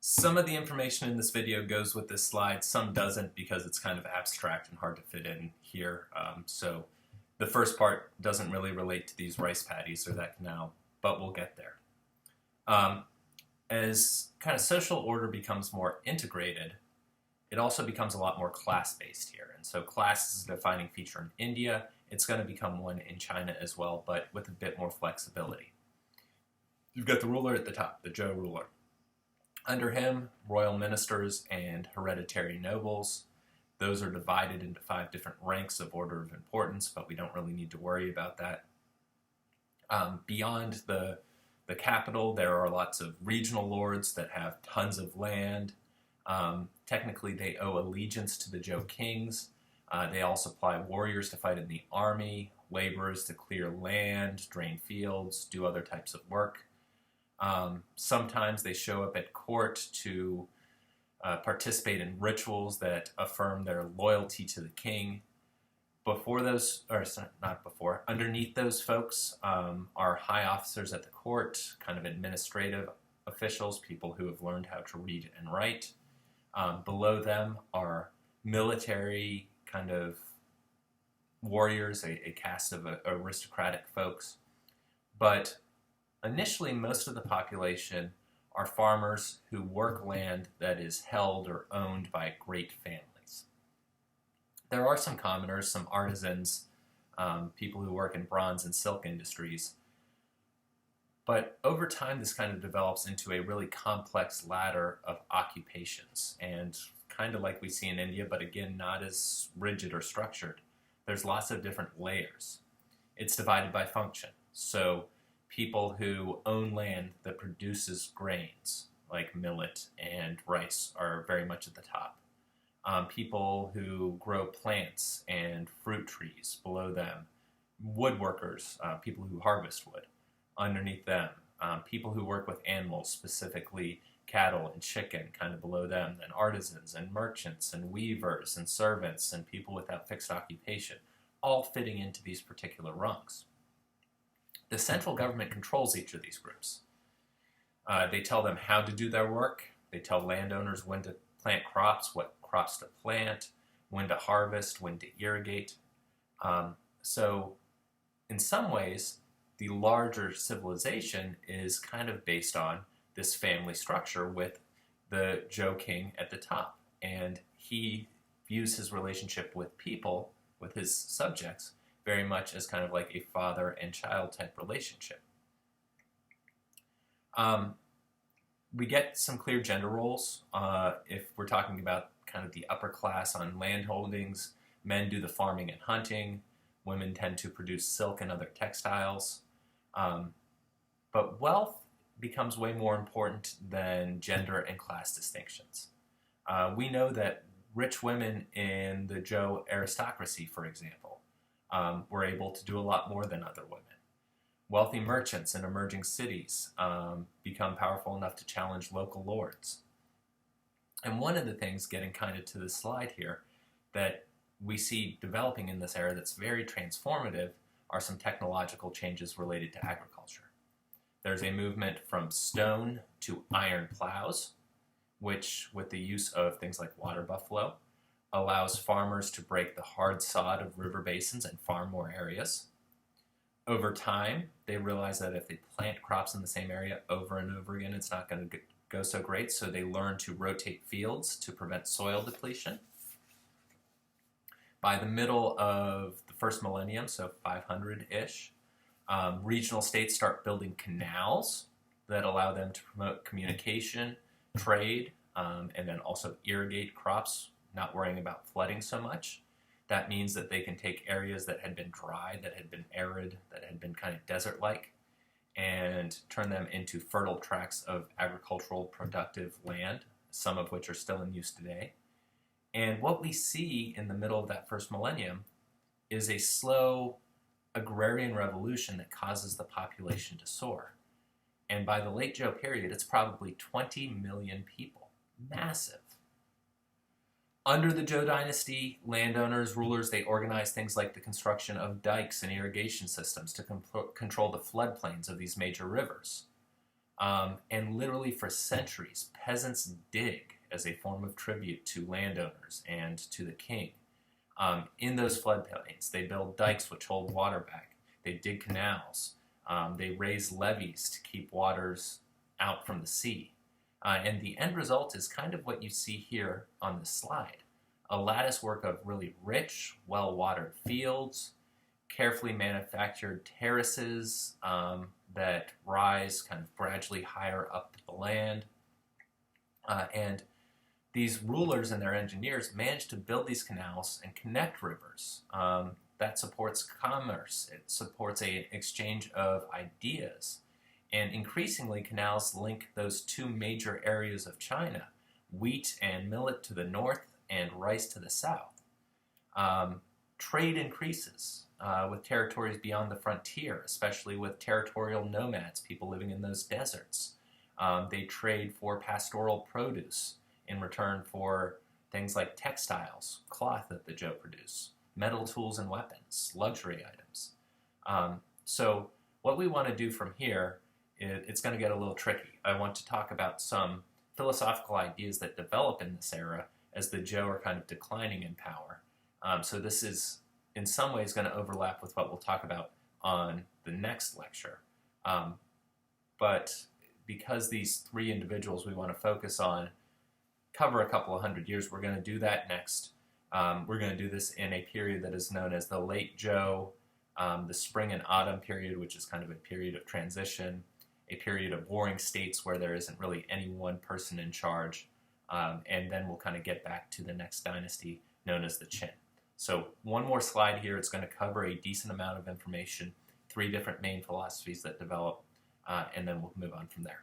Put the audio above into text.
Some of the information in this video goes with this slide, some doesn't because it's kind of abstract and hard to fit in here. So the first part doesn't really relate to these rice paddies or that canal, but we'll get there. As kind of social order becomes more integrated, it also becomes a lot more class-based here. And so class is a defining feature in India. It's going to become one in China as well, but with a bit more flexibility. You've got the ruler at the top, the Zhou ruler. Under him, royal ministers and hereditary nobles. Those are divided into 5 different ranks of order of importance, but we don't really need to worry about that. Beyond the capital, there are lots of regional lords that have tons of land. Technically, they owe allegiance to the Zhou kings. They all supply warriors to fight in the army, laborers to clear land, drain fields, do other types of work. Sometimes they show up at court to participate in rituals that affirm their loyalty to the king. Underneath those folks are high officers at the court, kind of administrative officials, people who have learned how to read and write. Below them are military kind of warriors, a caste of aristocratic folks. But initially, most of the population are farmers who work land that is held or owned by great families. There are some commoners, some artisans, people who work in bronze and silk industries. But over time, this kind of develops into a really complex ladder of occupations, and kind of like we see in India, but again, not as rigid or structured. There's lots of different layers. It's divided by function. So people who own land that produces grains, like millet and rice, are very much at the top. People who grow plants and fruit trees, below them. Woodworkers, people who harvest wood, underneath them. People who work with animals, specifically cattle and chicken, kind of below them. Then artisans and merchants and weavers and servants and people without fixed occupation, all fitting into these particular rungs. The central government controls each of these groups. They tell them how to do their work. They tell landowners when to plant crops, what crops to plant, when to harvest, when to irrigate. So in some ways, the larger civilization is kind of based on this family structure with the Zhou king at the top. And he views his relationship with people, with his subjects, very much as kind of like a father and child type relationship. We get some clear gender roles. If we're talking about kind of the upper class on land holdings, men do the farming and hunting, women tend to produce silk and other textiles. But wealth becomes way more important than gender and class distinctions. We know that rich women in the Zhou aristocracy, for example, were able to do a lot more than other women. Wealthy merchants in emerging cities become powerful enough to challenge local lords. And one of the things, getting kind of to the slide here, that we see developing in this era that's very transformative are some technological changes related to agriculture. There's a movement from stone to iron plows, which, with the use of things like water buffalo, allows farmers to break the hard sod of river basins and farm more areas. Over time, they realize that if they plant crops in the same area over and over again, it's not going to go so great, so they learn to rotate fields to prevent soil depletion. By the middle of the first millennium, so 500-ish, regional states start building canals that allow them to promote communication, trade, and then also irrigate crops, not worrying about flooding so much. That means that they can take areas that had been dry, that had been arid, that had been kind of desert-like, and turn them into fertile tracts of agricultural productive land, some of which are still in use today. And what we see in the middle of that first millennium is a slow agrarian revolution that causes the population to soar. And by the late Zhou period, it's probably 20 million people. Massive. Under the Zhou dynasty, landowners, rulers, they organized things like the construction of dikes and irrigation systems to control the floodplains of these major rivers. And literally for centuries, peasants dig as a form of tribute to landowners and to the king. In those floodplains, they build dikes which hold water back. They dig canals. They raise levees to keep waters out from the sea. And the end result is kind of what you see here on this slide. A lattice work of really rich, well-watered fields, carefully manufactured terraces that rise kind of gradually higher up the land. And these rulers and their engineers managed to build these canals and connect rivers. That supports commerce. It supports an exchange of ideas. And increasingly, canals link those two major areas of China, wheat and millet to the north and rice to the south. Trade increases with territories beyond the frontier, especially with territorial nomads, people living in those deserts. They trade for pastoral produce in return for things like textiles, cloth that the Zhou produce, metal tools and weapons, luxury items. So what we want to do from here, it's going to get a little tricky. I want to talk about some philosophical ideas that develop in this era as the Zhou are kind of declining in power. So this is in some ways going to overlap with what we'll talk about on the next lecture. But because these three individuals we want to focus on cover a couple of hundred years, we're going to do that next. We're going to do this in a period that is known as the late Zhou, the spring and autumn period, which is kind of a period of transition, a period of warring states where there isn't really any one person in charge, and then we'll kind of get back to the next dynasty known as the Qin. So one more slide here. It's going to cover a decent amount of information, three different main philosophies that develop, and then we'll move on from there.